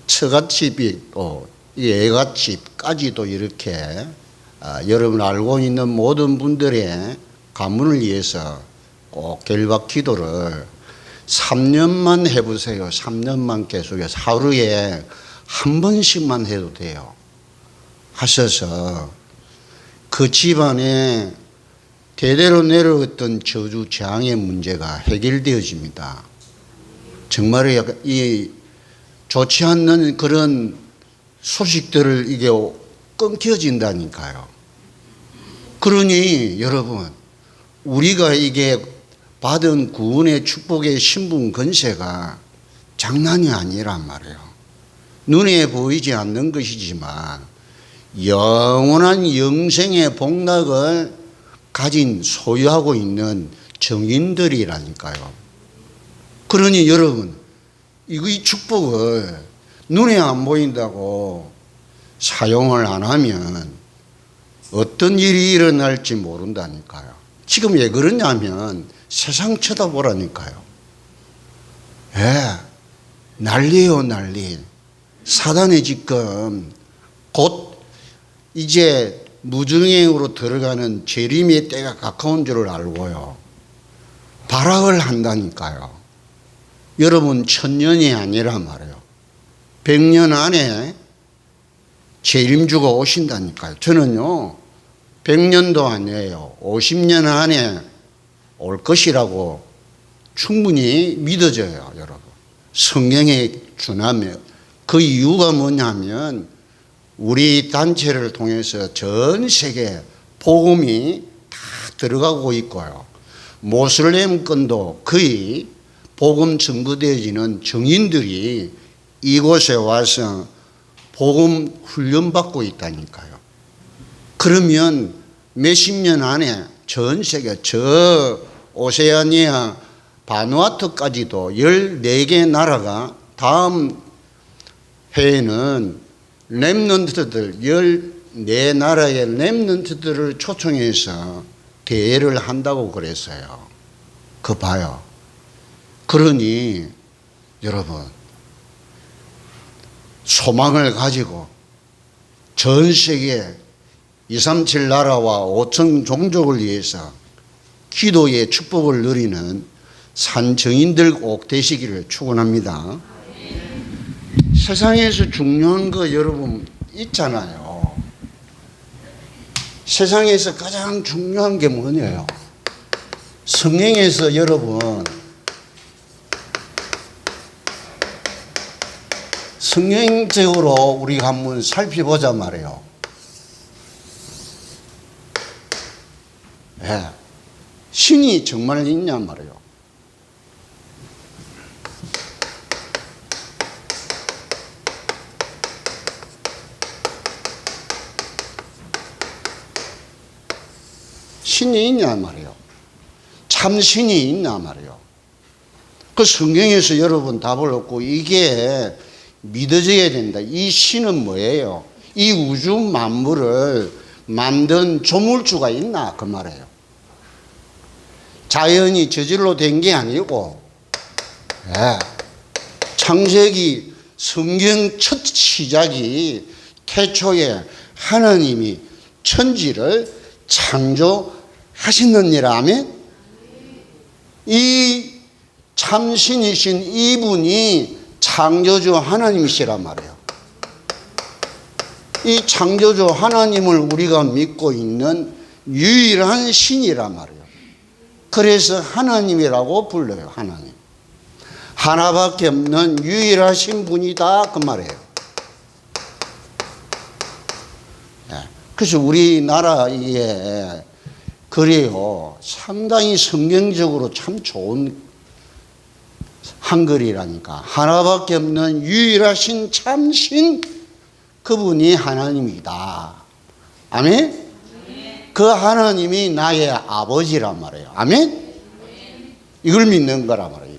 처갓집이 또 애갓집까지도 이렇게 여러분 알고 있는 모든 분들의 가문을 위해서 꼭 결박 기도를 3년만 해보세요. 3년만 계속해서 하루에 한 번씩만 해도 돼요. 하셔서 그 집안에 대대로 내려왔던 저주 재앙의 문제가 해결되어집니다. 정말 이 좋지 않는 그런 소식들을 이게 끊겨진다니까요. 그러니 여러분, 우리가 이게 받은 구원의 축복의 신분 권세가 장난이 아니란 말이에요. 눈에 보이지 않는 것이지만 영원한 영생의 복락을 가진 소유하고 있는 정인들이라니까요. 그러니 여러분, 이 축복을 눈에 안 보인다고 사용을 안 하면 어떤 일이 일어날지 모른다니까요. 지금 왜 그러냐면 세상 쳐다보라니까요. 난리예요, 난리. 사단이 지금 곧 이제 무증행으로 들어가는 재림의 때가 가까운 줄을 알고요. 발악을 한다니까요. 여러분, 1000년이 아니라 말이에요. 100년 안에 재림주가 오신다니까요. 저는요, 100년도 아니에요. 50년 안에 올 것이라고 충분히 믿어져요, 여러분. 성경에 준하며 그 이유가 뭐냐면 우리 단체를 통해서 전 세계 복음이 다 들어가고 있고요. 모슬렘권도 거의 복음 전거되어지는 정인들이 이곳에 와서 복음 훈련받고 있다니까요. 그러면 몇십 년 안에 전 세계 저 오세아니아 바누아투까지도 14개 나라가 다음 해에는 렘넌트들 14나라의 렘넌트들을 초청해서 대회를 한다고 그랬어요. 그거 봐요. 그러니 여러분, 소망을 가지고 전 세계 237 나라와 5천 종족을 위해서 기도의 축복을 누리는 산정인들 꼭 되시기를 축원합니다. 세상에서 중요한 거 여러분 있잖아요. 세상에서 가장 중요한 게 뭐냐요? 성경에서 여러분, 성경적으로 우리가 한번 살펴보자 말이에요. 신이 정말 있냐 말이에요. 신이 있냐 말이에요. 참 신이 있냐 말이에요. 그 성경에서 여러분 답을 얻고 이게 믿어져야 된다. 이 신은 뭐예요? 이 우주 만물을 만든 조물주가 있나 그 말이에요. 자연이 저절로 된 게 아니고 창세기 성경 첫 시작이 태초에 하나님이 천지를 창조하셨느니라. 아멘. 이 참신이신 이분이 창조주 하나님이시란 말이에요. 이 창조주 하나님을 우리가 믿고 있는 유일한 신이란 말이에요. 그래서 하나님이라고 불러요. 하나님. 하나밖에 없는 유일하신 분이다 그 말이에요. 그래서 우리나라에 그래요. 상당히 성경적으로 참 좋은 한글이라니까. 하나밖에 없는 유일하신 참신 그분이 하나님이다. 아멘? 그 하나님이 나의 아버지란 말이에요. 아멘? 이걸 믿는 거란 말이에요.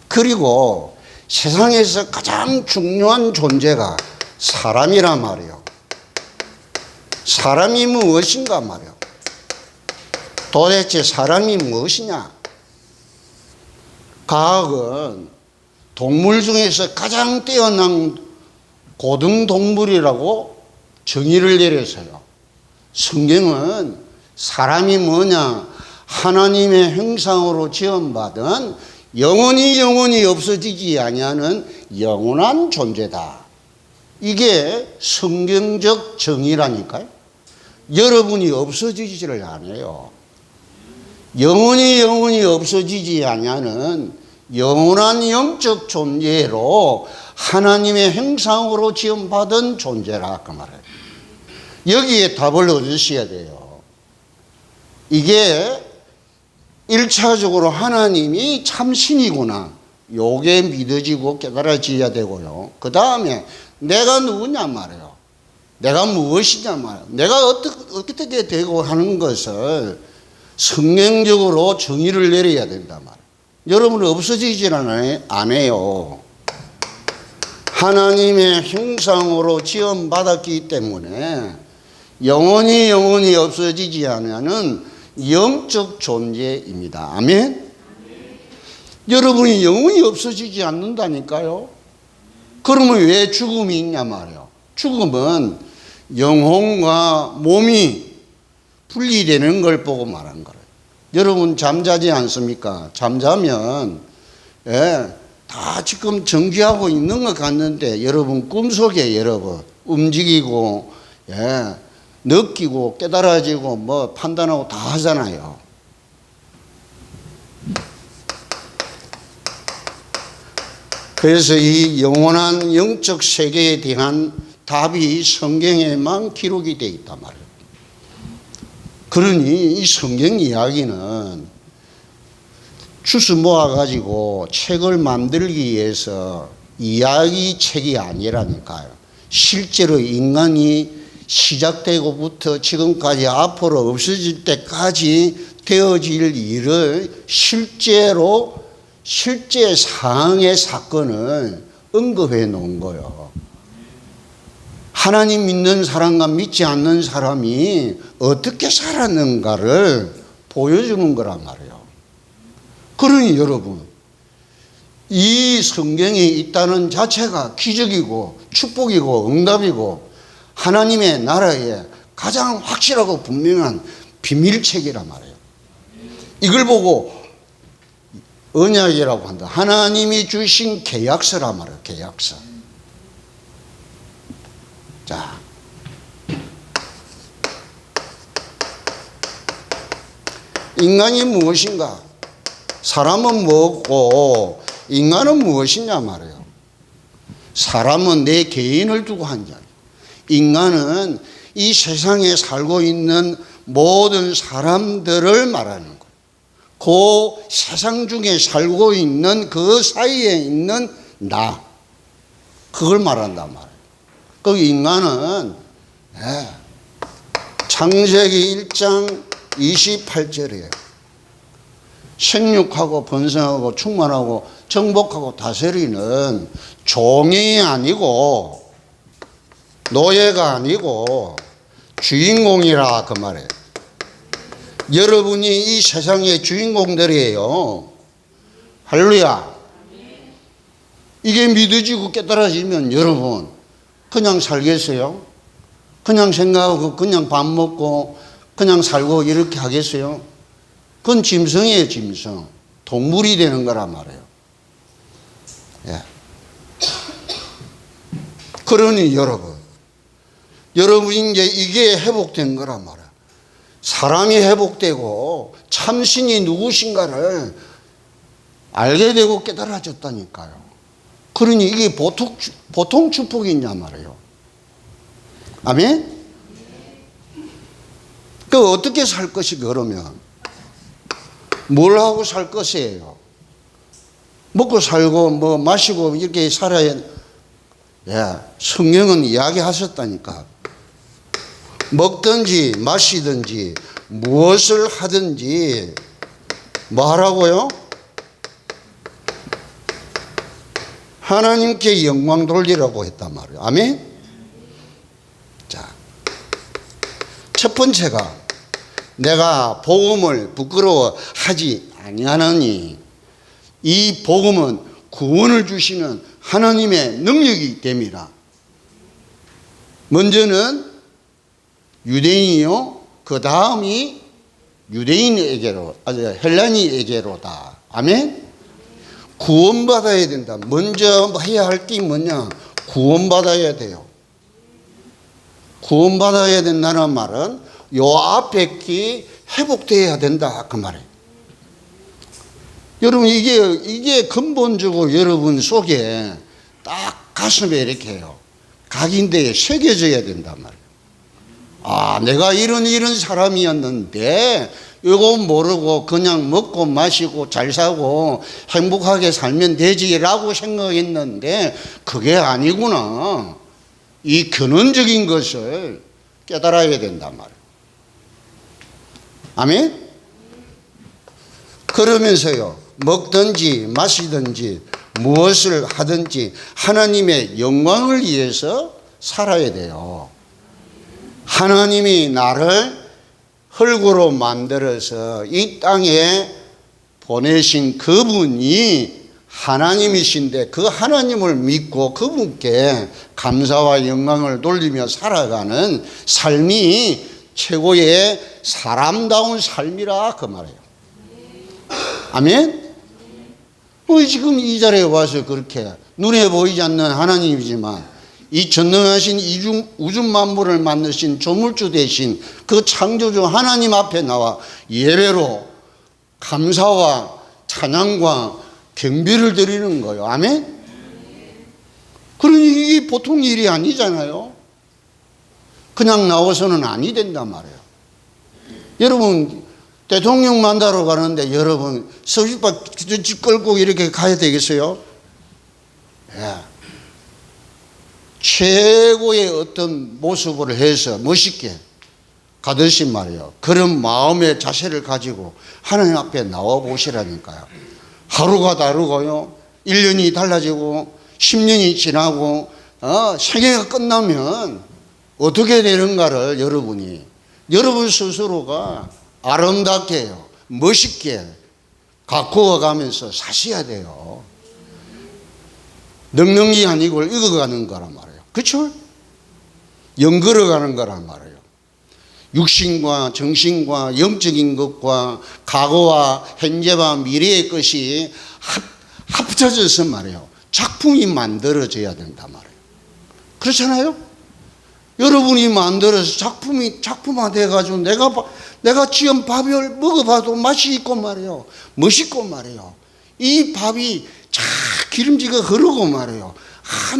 그리고 세상에서 가장 중요한 존재가 사람이란 말이에요. 사람이 무엇인가 말이에요. 도대체 사람이 무엇이냐? 과학은 동물 중에서 가장 뛰어난 고등동물이라고 정의를 내렸어요. 성경은 사람이 뭐냐? 하나님의 형상으로 지음받은 영원히 없어지지 아니하는 영원한 존재다. 이게 성경적 정의라니까요. 여러분이 없어지지를 않아요. 영원히 없어지지 아니하는 영원한 영적 존재로 하나님의 형상으로 지음받은 존재라 그 말이에요. 여기에 답을 얻으셔야 돼요. 이게 1차적으로 하나님이 참신이구나. 요게 믿어지고 깨달아져야 되고요. 그 다음에 내가 누구냐 말이에요. 내가 무엇이냐 말이에요. 내가 어떻게 되고 하는 것을 성경적으로 정의를 내려야 된단 말이에요. 여러분은 없어지질 않아요. 하나님의 형상으로 지음받았기 때문에 영원히 없어지지 않는 영적 존재입니다. 아멘? 여러분이 영원히 없어지지 않는다니까요. 그러면 왜 죽음이 있냐 말이에요. 죽음은 영혼과 몸이 분리되는 걸 보고 말한 거예요. 여러분 잠자지 않습니까? 잠자면 다 지금 정지하고 있는 것 같는데 여러분 꿈속에 여러분 움직이고 느끼고 깨달아지고 뭐 판단하고 다 하잖아요. 그래서 이 영원한 영적 세계에 대한 답이 성경에만 기록이 되어 있단 말이에요. 그러니 이 성경 이야기는 주스 모아가지고 책을 만들기 위해서 이야기 책이 아니라니까요. 실제로 인간이 시작되고부터 지금까지 앞으로 없어질 때까지 되어질 일을 실제 상황의 사건을 언급해 놓은 거예요. 하나님 믿는 사람과 믿지 않는 사람이 어떻게 살았는가를 보여주는 거란 말이에요. 그러니 여러분, 이 성경이 있다는 자체가 기적이고 축복이고 응답이고 하나님의 나라에 가장 확실하고 분명한 비밀책이란 말이에요. 이걸 보고 언약이라고 한다. 하나님이 주신 계약서란 말이에요. 계약서. 자, 인간이 무엇인가? 사람은 뭐고 인간은 무엇이냐 말이에요. 사람은 내 개인을 두고 한 자예요. 인간은 이 세상에 살고 있는 모든 사람들을 말하는 거예요. 그 세상 중에 살고 있는 그 사이에 있는 나, 그걸 말한단 말이에요. 그 인간은 창세기 1장 28절이에요. 생육하고 번성하고 충만하고 정복하고 다스리는 종이 아니고 노예가 아니고 주인공이라 그 말이에요. 여러분이 이 세상의 주인공들이에요. 할렐루야. 이게 믿어지고 깨달아지면 여러분 그냥 살겠어요? 그냥 생각하고 그냥 밥 먹고 그냥 살고 이렇게 하겠어요? 그건 짐승이에요. 짐승. 동물이 되는 거란 말이에요. 그러니 여러분 이제 이게 회복된 거란 말이에요. 사람이 회복되고 참신이 누구신가를 알게 되고 깨달아졌다니까요. 그러니 이게 보통 축복이냐 말이에요. 아멘? 그 어떻게 살 것이 그러면 뭘 하고 살 것이에요? 먹고 살고 뭐 마시고 이렇게 살아야. 성경은 이야기하셨다니까. 먹든지 마시든지 무엇을 하든지 뭐 하라고요? 하나님께 영광 돌리라고 했단 말이에요. 아멘? 자, 첫 번째가 내가 복음을 부끄러워하지 아니하느니 이 복음은 구원을 주시는 하나님의 능력이 됩니다. 먼저는 유대인이요, 그 다음이 유대인에게로, 헬라니에게로다. 아멘? 구원받아야 된다. 먼저 해야 할 게 뭐냐? 구원받아야 돼요. 구원받아야 된다는 말은 요 앞에 게 회복되어야 된다. 그 말이에요. 여러분, 이게 근본적으로 여러분 속에 딱 가슴에 이렇게 해요. 각인대에 새겨져야 된단 말이에요. 아, 내가 이런 사람이었는데 이거 모르고 그냥 먹고 마시고 잘 사고 행복하게 살면 되지라고 생각했는데 그게 아니구나. 이 근원적인 것을 깨달아야 된단 말이에요. 아멘? 그러면서요, 먹든지 마시든지 무엇을 하든지 하나님의 영광을 위해서 살아야 돼요. 하나님이 나를 흙으로 만들어서 이 땅에 보내신 그분이 하나님이신데 그 하나님을 믿고 그분께 감사와 영광을 돌리며 살아가는 삶이 최고의 사람다운 삶이라 그 말이에요. 아멘? 지금 이 자리에 와서 그렇게 눈에 보이지 않는 하나님이지만 이 전능하신 우주 만물을 만드신 조물주 되신 그 창조주 하나님 앞에 나와 예배로 감사와 찬양과 경배를 드리는 거예요. 아멘? 그러니 이게 보통 일이 아니잖아요. 그냥 나와서는 아니 된단 말이에요. 여러분, 대통령 만나러 가는데 여러분 서울바 집 끌고 이렇게 가야 되겠어요? 예. 최고의 어떤 모습을 해서 멋있게 가듯이 말이에요. 그런 마음의 자세를 가지고 하나님 앞에 나와 보시라니까요. 하루가 다르고요, 1년이 달라지고 10년이 지나고 생애가 끝나면 어떻게 되는가를 여러분 스스로가 아름답게요, 멋있게 가꾸어 가면서 사셔야 돼요. 넉넉히 아니고 익어가는 거란 말이에요. 그렇죠? 연걸어가는 거란 말이에요. 육신과 정신과 영적인 것과 과거와 현재와 미래의 것이 합쳐져서 말이에요. 작품이 만들어져야 된단 말이에요. 그렇잖아요? 여러분이 만들어서 작품화돼 가지고 내가 지금 밥을 먹어봐도 맛이 있고 말이에요. 멋있고 말이에요. 이 밥이 기름지가 흐르고 말이에요.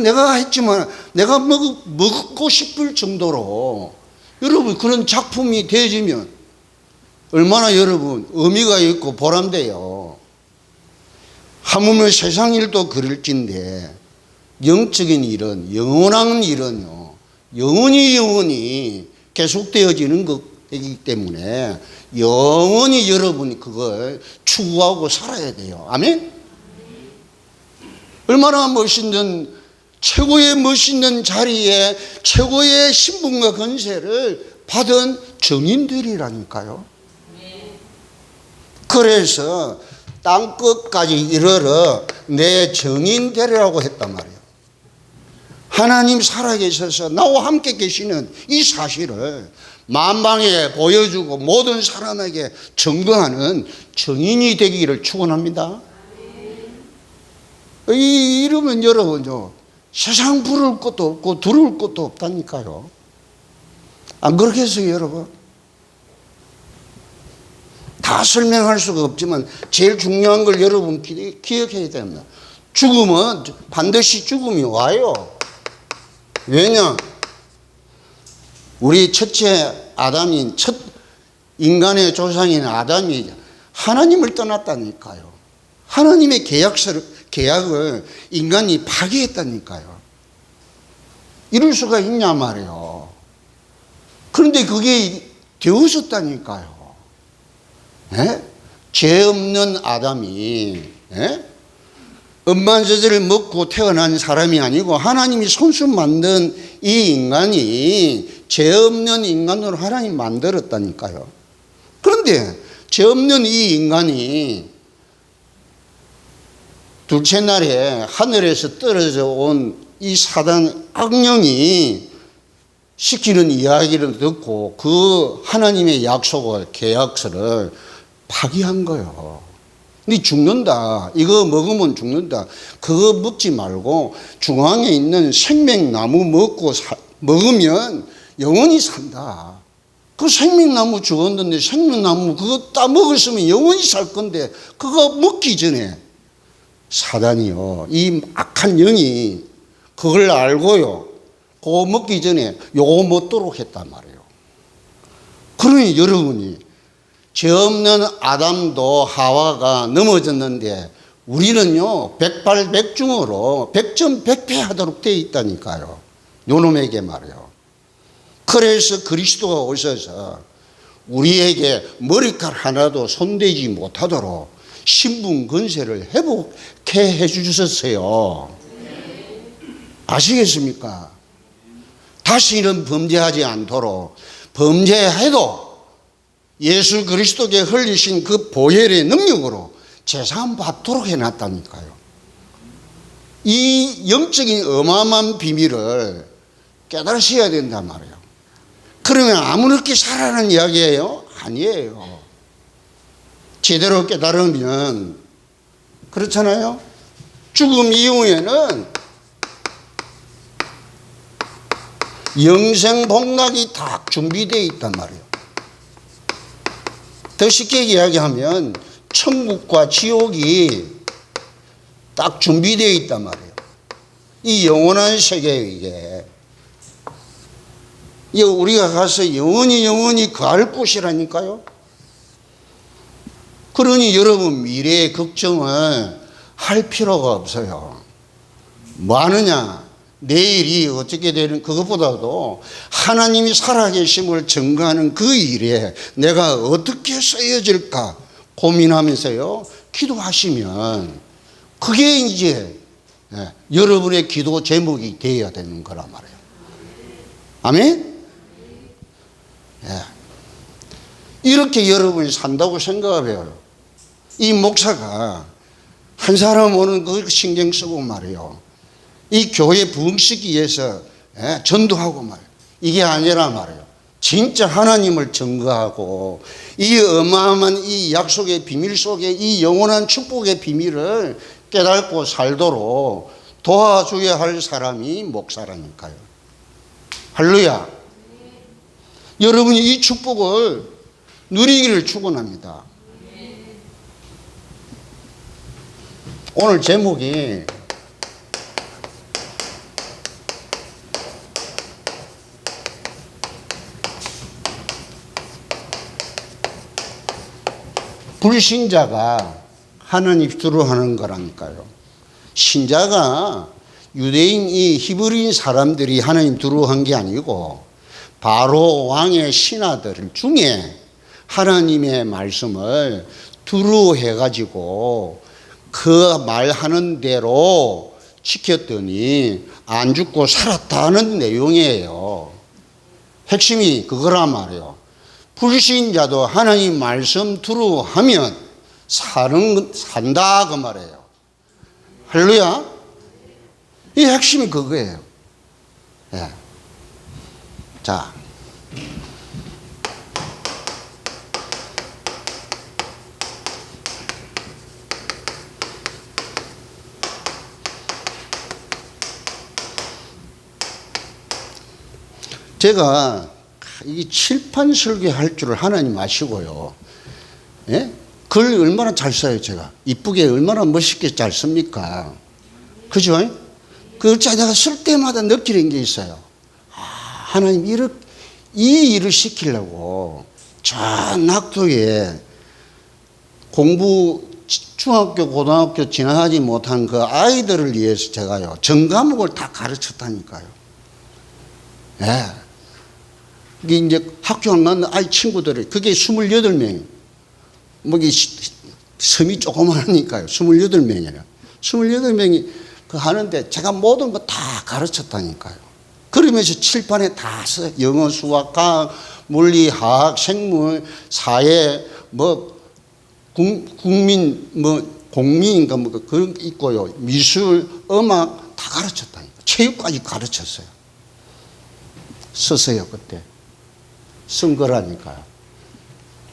내가 했지만 내가 먹고 싶을 정도로 여러분 그런 작품이 되어지면 얼마나 여러분 의미가 있고 보람돼요. 하물며 세상 일도 그럴진데 영적인 일은, 영원한 일은요, 영원히 계속되어지는 것이기 때문에 영원히 여러분이 그걸 추구하고 살아야 돼요. 아멘? 얼마나 멋있는, 최고의 멋있는 자리에 최고의 신분과 권세를 받은 정인들이라니까요. 그래서 땅끝까지 이르러 내 정인 되리라고 했단 말이에요. 하나님 살아계셔서 나와 함께 계시는 이 사실을 만방에 보여주고 모든 사람에게 증거하는 정인이 되기를 축원합니다. 이러면 여러분요, 세상 부러울 것도 없고 두려울 것도 없다니까요. 안 그렇겠어요, 여러분? 다 설명할 수가 없지만 제일 중요한 걸 여러분 기억해야 됩니다. 죽음은 반드시 죽음이 와요. 왜냐? 우리 첫째 아담인, 첫 인간의 조상인 아담이 하나님을 떠났다니까요. 하나님의 계약을 인간이 파괴했다니까요. 이럴 수가 있냐 말이에요. 그런데 그게 되어졌다니까요. 예? 죄 없는 아담이, 예? 음반저주를 먹고 태어난 사람이 아니고 하나님이 손수 만든 이 인간이 죄 없는 인간으로 하나님 만들었다니까요. 그런데 죄 없는 이 인간이 둘째 날에 하늘에서 떨어져 온 이 사단 악령이 시키는 이야기를 듣고 그 하나님의 약속을, 계약서를 파기한 거예요. 니 죽는다. 이거 먹으면 죽는다. 그거 먹지 말고 중앙에 있는 생명나무 먹으면 영원히 산다. 그 생명나무 죽었는데 생명나무 그거 따 먹었으면 영원히 살 건데 그거 먹기 전에 사단이요, 이 악한 영이 그걸 알고요, 그거 먹기 전에 요거 먹도록 했단 말이에요. 그러니 여러분이 죄 없는 아담도 하와가 넘어졌는데 우리는요 백발백중으로 백전백패하도록 되어 있다니까요. 요놈에게 말이에요. 그래서 그리스도가 오셔서 우리에게 머리카락 하나도 손대지 못하도록 신분 권세를 회복해 해주셨어요. 아시겠습니까? 다시는 범죄하지 않도록, 범죄해도 예수 그리스도께 흘리신 그 보혈의 능력으로 제사함 받도록 해놨다니까요. 이 영적인 어마어마한 비밀을 깨달으셔야 된단 말이에요. 그러면 아무렇게 살아라는 이야기예요? 아니에요. 제대로 깨달으면, 그렇잖아요. 죽음 이후에는 영생 복락이 다 준비되어 있단 말이에요. 더 쉽게 이야기하면 천국과 지옥이 딱 준비되어 있단 말이에요. 이 영원한 세계에 이게 우리가 가서 영원히 거할 곳이라니까요. 그러니 여러분 미래의 걱정을 할 필요가 없어요. 뭐 하느냐? 내일이 어떻게 되는 그것보다도 하나님이 살아계심을 증거하는 그 일에 내가 어떻게 쓰여질까 고민하면서요 기도하시면 그게 이제 여러분의 기도 제목이 되어야 되는 거란 말이에요. 아멘? 이렇게 여러분이 산다고 생각을 해요. 이 목사가 한 사람 오는 그 신경 쓰고 말이에요. 이 교회 부흥시키기 위해서 전도하고 말이에요. 이게 아니라 말이에요. 진짜 하나님을 증거하고 이 어마어마한 이 약속의 비밀 속에 이 영원한 축복의 비밀을 깨닫고 살도록 도와줘야 할 사람이 목사라니까요. 할렐루야. 여러분이 이 축복을 누리기를 축원합니다. 오늘 제목이 불신자가 하나님 두려워하는 거라니까요. 신자가 유대인 이 히브리인 사람들이 하나님 두려워한 게 아니고 바로 왕의 신하들 중에 하나님의 말씀을 두려워해 가지고 그 말하는 대로 지켰더니 안 죽고 살았다는 내용이에요. 핵심이 그거란 말이에요. 불신자도 하나님 말씀 두려워하면 산다 그 말이에요. 할렐루야. 이 핵심이 그거예요. 예. 자, 제가 이 칠판 설계할 줄을 하나님 아시고요. 예? 글 얼마나 잘 써요, 제가. 이쁘게 얼마나 멋있게 잘 씁니까? 그죠? 그걸 제가 쓸 때마다 느끼는 게 있어요. 하나님 이 일을 시키려고 저 낙도에 공부 중학교, 고등학교 지나가지 못한 그 아이들을 위해서 제가요, 전과목을 다 가르쳤다니까요. 예. 이게 이제 학교 안 가는 아이 친구들이, 그게 28명이, 뭐, 섬이 조그마하니까요. 28명이라. 28명이 그 하는데 제가 모든 거 다 가르쳤다니까요. 그러면서 칠판에 다 써. 영어, 수학, 과학, 물리, 화학, 생물, 사회, 뭐, 국민, 뭐, 공미인가 뭐 그런 게 있고요. 미술, 음악 다 가르쳤다니까. 체육까지 가르쳤어요. 썼어요, 그때. 쓴 거라니까요.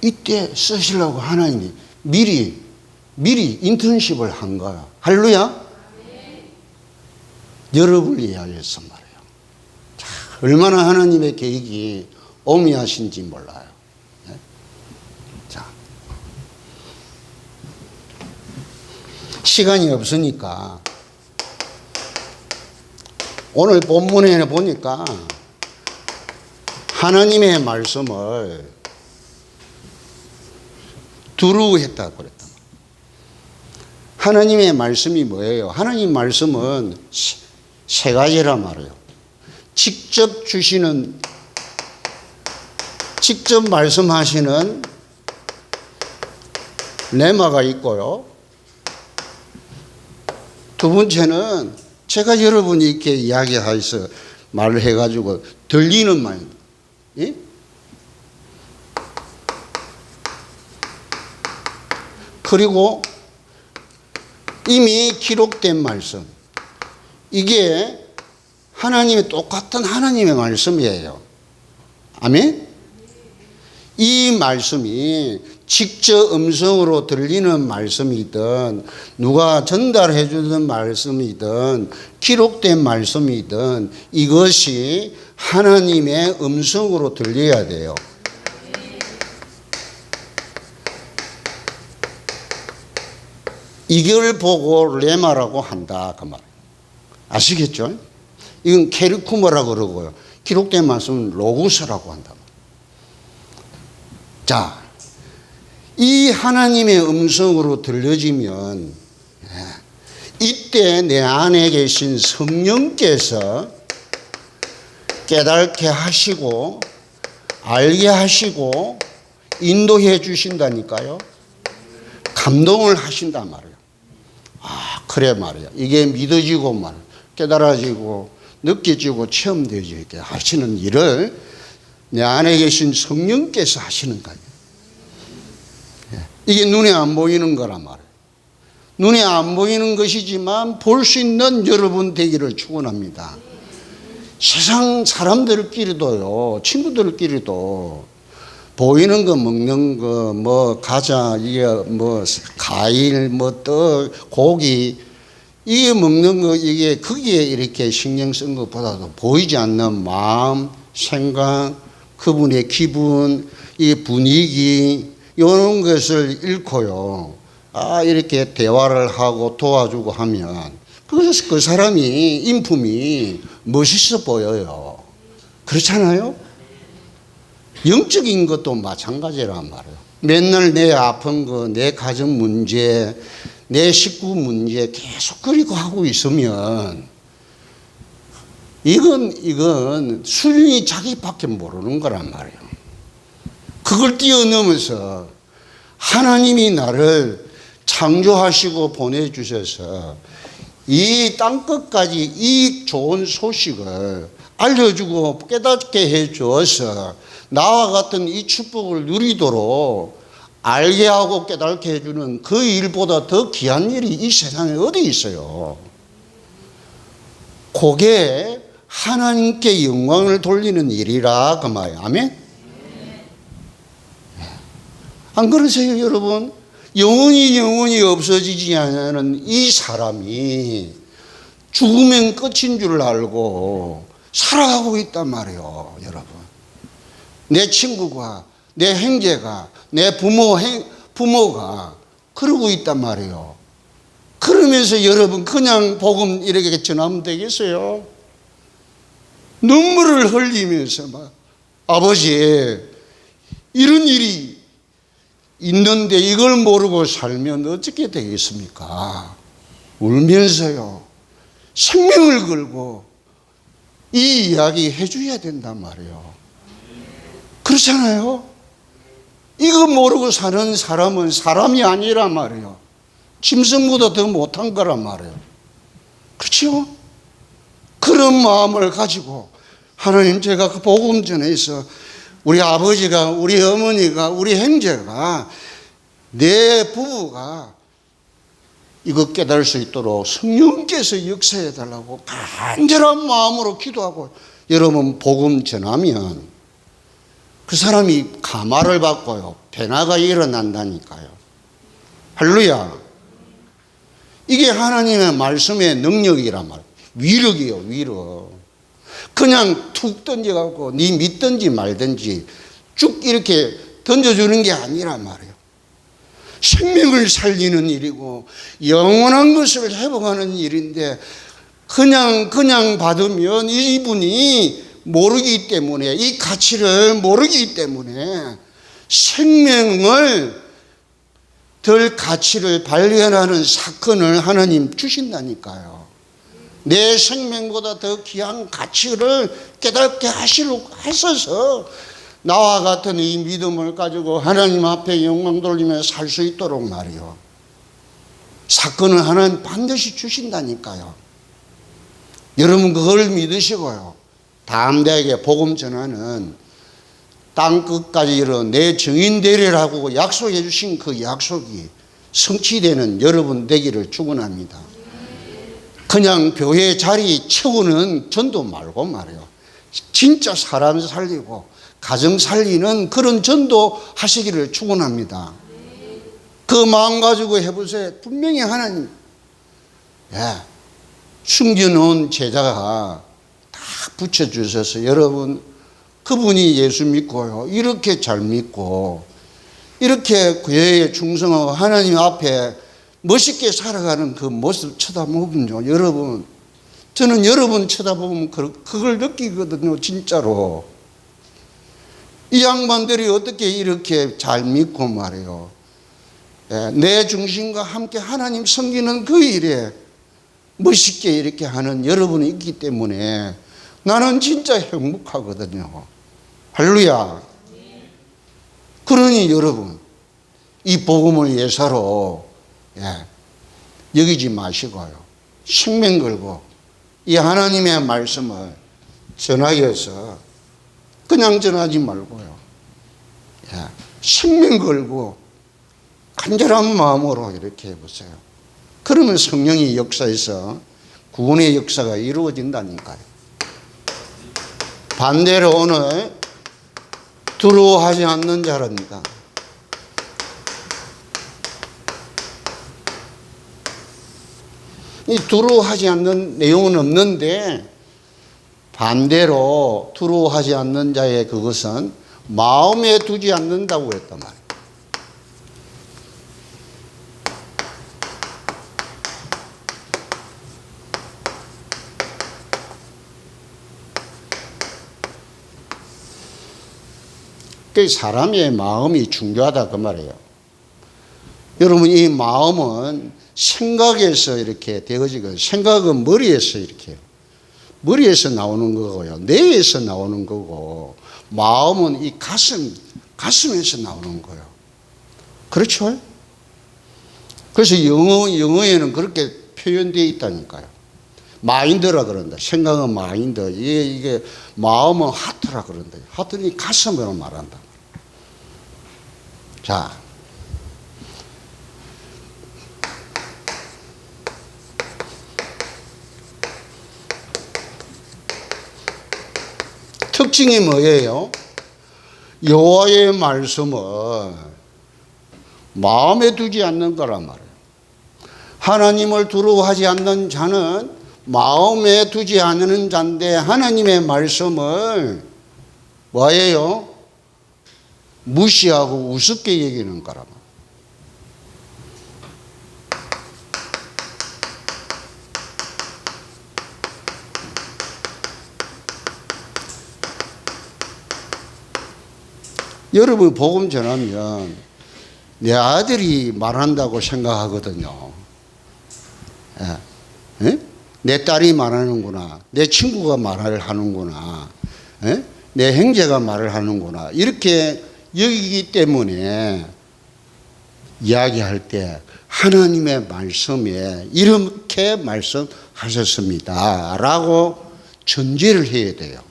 이때 쓰시려고 하나님이 미리 인턴십을 한 거야. 할렐루야? 여러분을 위하여서 말이에요. 자, 얼마나 하나님의 계획이 오묘하신지 몰라요. 네? 자, 시간이 없으니까 오늘 본문에 보니까 하나님의 말씀을 두루 했다고 그랬단 말이에요. 하나님의 말씀이 뭐예요? 하나님 말씀은 세 가지란 말이에요. 직접 주시는, 직접 말씀하시는 레마가 있고요. 두 번째는 제가 여러분이 이렇게 이야기해서 말을 해가지고 들리는 말. 예? 그리고 이미 기록된 말씀. 이게 하나님의 똑같은 하나님의 말씀이에요. 아멘? 이 말씀이 직접 음성으로 들리는 말씀이든 누가 전달해 주는 말씀이든 기록된 말씀이든 이것이 하나님의 음성으로 들려야 돼요. 이걸 보고 레마라고 한다 그 말. 아시겠죠? 이건 케르쿠머라고 그러고요. 기록된 말씀은 로고스라고 한다. 자, 이 하나님의 음성으로 들려지면 이때 내 안에 계신 성령께서 깨닫게 하시고 알게 하시고 인도해 주신다니까요. 감동을 하신단 말이에요. 아, 그래 말이야. 이게 믿어지고 말, 깨달아지고 느껴지고 체험되게 하시는 일을 내 안에 계신 성령께서 하시는 거예요. 이게 눈에 안 보이는 거란 말이에요. 눈에 안 보이는 것이지만 볼 수 있는 여러분 되기를 축원합니다. 세상 사람들끼리도요, 친구들끼리도 보이는 거 먹는 거, 뭐 과자, 이게 뭐 과일, 뭐 떡, 고기, 이게 먹는 거, 이게 거기에 이렇게 신경 쓴 것보다도 보이지 않는 마음, 생각, 그분의 기분, 이 분위기, 이런 것을 읽고요. 아, 이렇게 대화를 하고 도와주고 하면 그래서 그 사람이 인품이 멋있어 보여요. 그렇잖아요? 영적인 것도 마찬가지란 말이에요. 맨날 내 아픈 거, 내 가정 문제, 내 식구 문제 계속 그리고 하고 있으면 이건 수준이 자기밖에 모르는 거란 말이에요. 그걸 뛰어넘어서 하나님이 나를 창조하시고 보내주셔서 이 땅끝까지 이 좋은 소식을 알려주고 깨닫게 해주어서 나와 같은 이 축복을 누리도록 알게 하고 깨닫게 해주는 그 일보다 더 귀한 일이 이 세상에 어디 있어요. 그게 하나님께 영광을 돌리는 일이라 그 말이에요. 아멘? 안 그러세요, 여러분? 영원히 없어지지 않는 이 사람이 죽으면 끝인 줄 알고 살아가고 있단 말이에요, 여러분. 내 친구가, 내 형제가, 내 부모가 그러고 있단 말이에요. 그러면서 여러분 그냥 복음 이렇게 전하면 되겠어요? 눈물을 흘리면서 막 아버지 이런 일이 있는데 이걸 모르고 살면 어떻게 되겠습니까? 울면서요. 생명을 걸고 이 이야기 해줘야 된단 말이에요. 그렇잖아요? 이거 모르고 사는 사람은 사람이 아니란 말이에요. 짐승보다 더 못한 거란 말이에요. 그렇죠? 그런 마음을 가지고 하나님 제가 그 복음 전해서 우리 아버지가, 우리 어머니가, 우리 형제가, 내 부부가 이거 깨달을 수 있도록 성령께서 역사해 달라고 간절한 마음으로 기도하고 여러분 복음 전하면 그 사람이 감화를 받고요. 변화가 일어난다니까요. 할렐루야. 이게 하나님의 말씀의 능력이란 말이에요. 위력이에요. 위력. 그냥 툭 던져갖고 네 믿든지 말든지 쭉 이렇게 던져주는 게 아니란 말이에요. 생명을 살리는 일이고 영원한 것을 회복하는 일인데 그냥 받으면 이분이 모르기 때문에 이 가치를 모르기 때문에 생명을 덜 가치를 발견하는 사건을 하나님 주신다니까요. 내 생명보다 더 귀한 가치를 깨닫게 하셔서 나와 같은 이 믿음을 가지고 하나님 앞에 영광 돌리며 살 수 있도록 말이요. 사건을 하나님 반드시 주신다니까요. 여러분 그걸 믿으시고요. 담대하게 복음 전하는 땅 끝까지 이르러 내 증인 되리라고 약속해 주신 그 약속이 성취되는 여러분 되기를 축원합니다. 그냥 교회 자리 채우는 전도 말고 말이요. 진짜 사람 살리고 가정 살리는 그런 전도 하시기를 축원합니다. 그 마음 가지고 해보세요. 분명히 하나님 숨겨놓은 제자가 다 붙여주셔서 여러분 그분이 예수 믿고요. 이렇게 잘 믿고 이렇게 교회에 충성하고 하나님 앞에 멋있게 살아가는 그 모습 쳐다보면요. 여러분 저는 여러분 쳐다보면 그걸 느끼거든요. 진짜로. 이 양반들이 어떻게 이렇게 잘 믿고 말이에요. 내 중심과 함께 하나님 섬기는 그 일에 멋있게 이렇게 하는 여러분이 있기 때문에 나는 진짜 행복하거든요. 할렐루야. 그러니 여러분 이 복음을 예사로 여기지 마시고요. 생명 걸고 이 하나님의 말씀을 전하기 위해서 그냥 전하지 말고요. 생명 걸고 간절한 마음으로 이렇게 해보세요. 그러면 성령의 역사에서 구원의 역사가 이루어진다니까요. 반대로 오늘 두려워하지 않는 자랍니다. 이 두려워하지 않는 내용은 없는데 반대로 두려워하지 않는 자의 그것은 마음에 두지 않는다고 했단 말이에요. 그 사람의 마음이 중요하다 그 말이에요. 여러분 이 마음은 생각에서 이렇게 되어지고 생각은 머리에서 이렇게 머리에서 나오는 거고요. 뇌에서 나오는 거고 마음은 이 가슴에서 나오는 거예요. 그렇죠? 그래서 영어에는 그렇게 표현되어 있다니까요. 마인드라 그런다. 생각은 마인드. 이게 마음은 하트라 그런다. 하트는 가슴으로 말한다. 자. 특징이 뭐예요? 여호와의 말씀을 마음에 두지 않는 거란 말이에요. 하나님을 두려워하지 않는 자는 마음에 두지 않는 자인데 하나님의 말씀을 뭐예요? 무시하고 우습게 여기는 거란 말이에요. 여러분 복음 전하면 내 아들이 말한다고 생각하거든요. 내 딸이 말하는구나. 내 친구가 말을 하는구나. 내 형제가 말을 하는구나. 이렇게 여기기 때문에 이야기할 때 하나님의 말씀에 이렇게 말씀하셨습니다 라고 전제를 해야 돼요.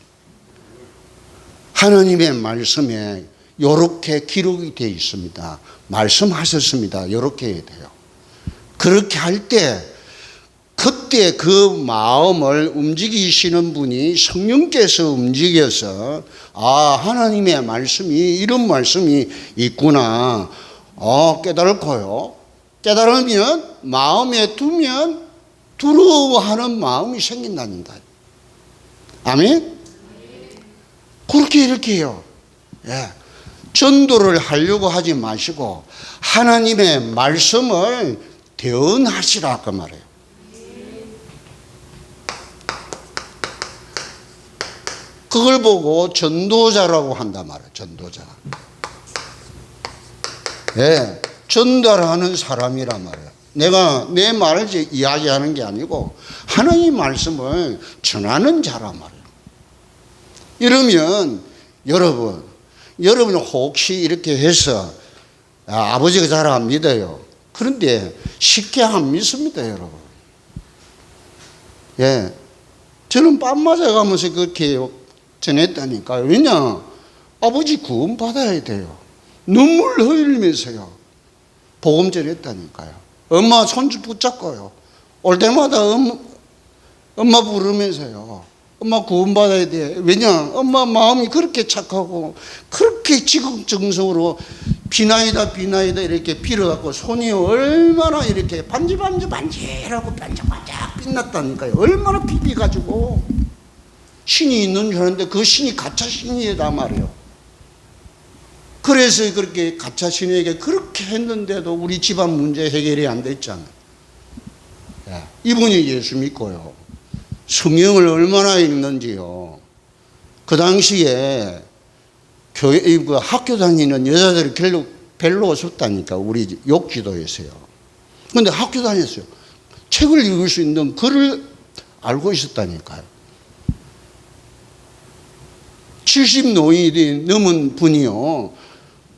하나님의 말씀에 이렇게 기록이 되어 있습니다. 말씀하셨습니다. 이렇게 해야 돼요. 그렇게 할 때 그때 그 마음을 움직이시는 분이 성령께서 움직여서 하나님의 말씀이 이런 말씀이 있구나 깨달고요. 깨달으면 마음에 두면 두려워하는 마음이 생긴다는다. 아멘? 그렇게 이렇게 해요. 예. 전도를 하려고 하지 마시고 하나님의 말씀을 대언하시라 그 말이에요. 그걸 보고 전도자라고 한단 말이에요. 전도자. 예, 전달하는 사람이란 말이에요. 내가 내 말을 이야기하는 게 아니고 하나님 말씀을 전하는 자란 말이에요. 이러면 여러분 혹시 이렇게 해서 아버지가 잘 안 믿어요. 그런데 쉽게 안 믿습니다, 여러분. 예, 저는 뺨 맞아가면서 그렇게 전했다니까요. 왜냐? 아버지 구원 받아야 돼요. 눈물 흘리면서요. 복음 전했다니까요. 엄마 손주 붙잡고요. 올 때마다 엄마 부르면서요. 엄마 구원 받아야 돼. 왜냐? 엄마 마음이 그렇게 착하고 그렇게 지극정성으로 비나이다 이렇게 빌어갖고 손이 얼마나 이렇게 반질반질하고 반짝반짝 빛났다니까요. 얼마나 비비가지고 신이 있는 줄 알았는데 그 신이 가짜 신이다 말이에요. 그래서 그렇게 가짜 신에게 그렇게 했는데도 우리 집안 문제 해결이 안 됐잖아요. 이분이 예수 믿고요. 성경을 얼마나 읽는지요. 그 당시에 교회, 학교 다니는 여자들이 별로 없었다니까, 우리 욕지도에서요. 근데 학교 다녔어요. 책을 읽을 수 있는 글을 알고 있었다니까요. 70 노인이 넘은 분이요.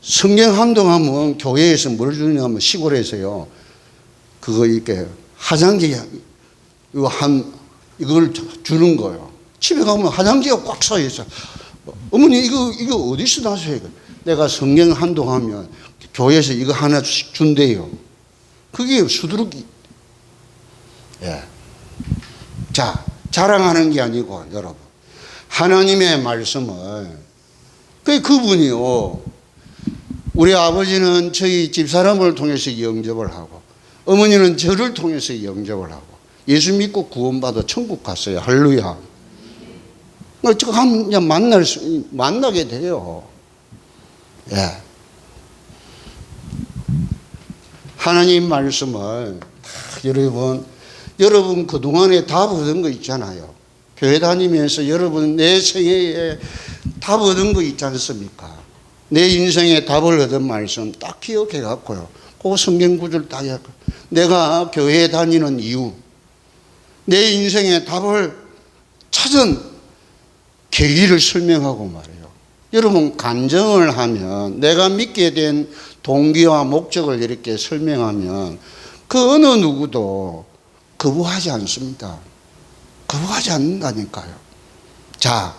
성경 한동하면 교회에서 뭘 주냐면 시골에서요. 그거 이렇게 화장지 이걸 주는 거예요. 집에 가면 화장지가 꽉 차 있어. 어머니 이거 어디서 나세요? 내가 성경 한동하면 교회에서 이거 하나씩 준대요. 그게 수두룩이. 예. 자, 자랑하는 게 아니고 여러분. 하나님의 말씀을 그분이요. 우리 아버지는 저희 집사람을 통해서 영접을 하고 어머니는 저를 통해서 영접을 하고 예수 믿고 구원받아 천국 갔어요. 할렐루야. 저 가면 만나게 돼요. 예. 하나님 말씀을 여러분 그동안에 답 얻은 거 있잖아요. 교회 다니면서 여러분 내 생애에 답 얻은 거 있지 않습니까? 내 인생에 답을 얻은 말씀 딱 기억해 갖고요. 그 성경 구절 딱 해갖고 내가 교회에 다니는 이유, 내 인생에 답을 찾은 계기를 설명하고 말이에요. 여러분 간증을 하면 내가 믿게 된 동기와 목적을 이렇게 설명하면 그 어느 누구도 거부하지 않습니다. 거부하지 않는다니까요. 자,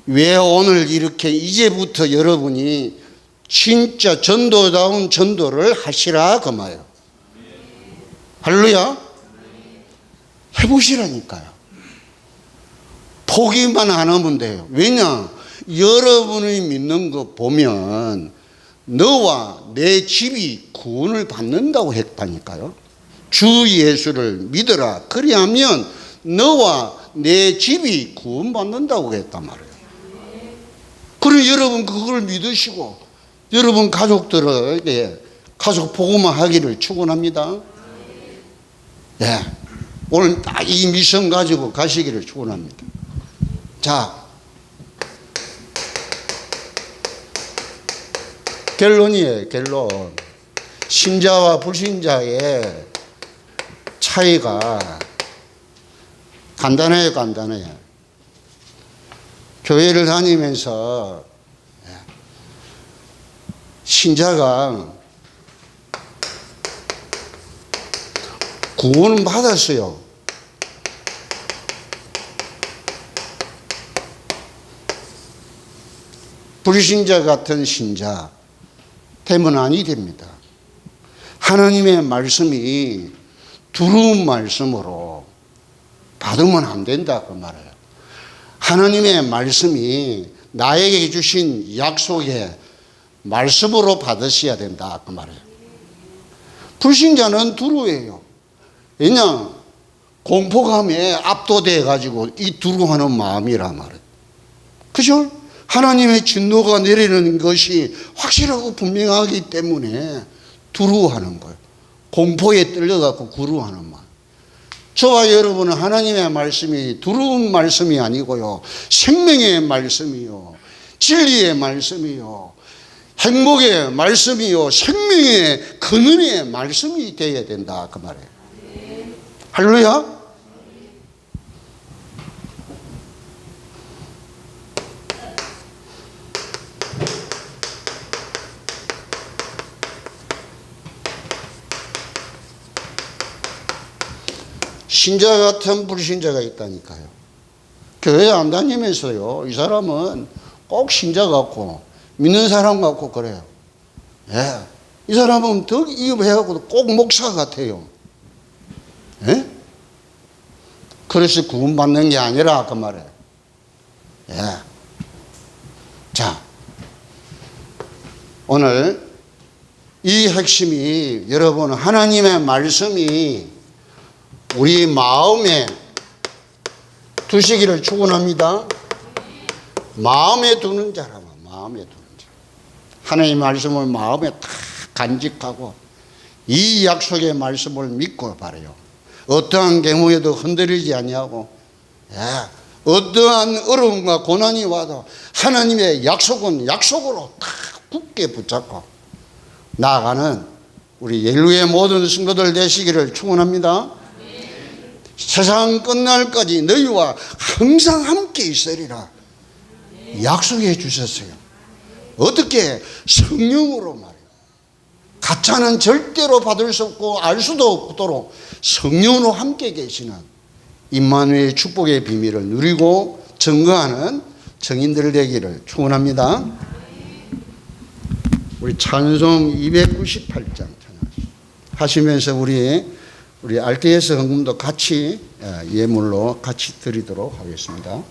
왜 오늘 이렇게 이제부터 여러분이 진짜 전도다운 전도를 하시라 그 말이에요. 할렐루야. 해보시라니까요. 포기만 안 하면 돼요. 왜냐? 여러분이 믿는 거 보면 너와 내 집이 구원을 받는다고 했다니까요. 주 예수를 믿어라. 그리하면 너와 내 집이 구원받는다고 했단 말이에요. 그럼 여러분 그걸 믿으시고 여러분 가족들에게 가족 복음화 하기를 축원합니다. 예. 오늘 딱 이 미션 가지고 가시기를 축원합니다. 자, 결론이에요. 결론. 신자와 불신자의 차이가 간단해요. 교회를 다니면서 신자가 구원은 받았어요. 불신자 같은 신자 되면 아니 됩니다. 하나님의 말씀이 두려운 말씀으로 받으면 안 된다 그 말이에요. 하나님의 말씀이 나에게 주신 약속의 말씀으로 받으셔야 된다 그 말이에요. 불신자는 두려워해요. 왜냐? 공포감에 압도돼 가지고 이 두려워하는 마음이란 말이에요. 그죠? 하나님의 진노가 내리는 것이 확실하고 분명하기 때문에 두려워하는 거예요. 공포에 떨려갖고 두려워하는 마음. 저와 여러분은 하나님의 말씀이 두려운 말씀이 아니고요, 생명의 말씀이요, 진리의 말씀이요, 행복의 말씀이요, 생명의 근원의 말씀이 되어야 된다 그 말이에요. 할렐루야. 신자 같은 불신자가 있다니까요. 교회 안 다니면서요, 이 사람은 꼭 신자 같고 믿는 사람 같고 그래요. 예. 이 사람은 더 이업해갖고 꼭 목사 같아요. 예? 그래서 구원받는 게 아니라 그 말이에요. 예. 자, 오늘 이 핵심이 여러분 하나님의 말씀이 우리 마음에 두시기를 축원합니다. 마음에 두는 자라면 마음에 두는 자. 하나님의 말씀을 마음에 다 간직하고 이 약속의 말씀을 믿고 바라요. 어떠한 경우에도 흔들리지 아니하고, 예, 어떠한 어려움과 고난이 와도 하나님의 약속은 약속으로 다 굳게 붙잡고 나아가는 우리 옐루의 모든 성도들 되시기를 축원합니다. 세상 끝날까지 너희와 항상 함께 있으리라 약속해 주셨어요. 어떻게? 성령으로 말이에요. 가짜는 절대로 받을 수 없고 알 수도 없도록 성령으로 함께 계시는 임마누엘의 축복의 비밀을 누리고 증거하는 증인들 되기를 축원합니다. 우리 찬송 298장 하시면서 우리 RTS 헌금도 같이 예물로 같이 드리도록 하겠습니다.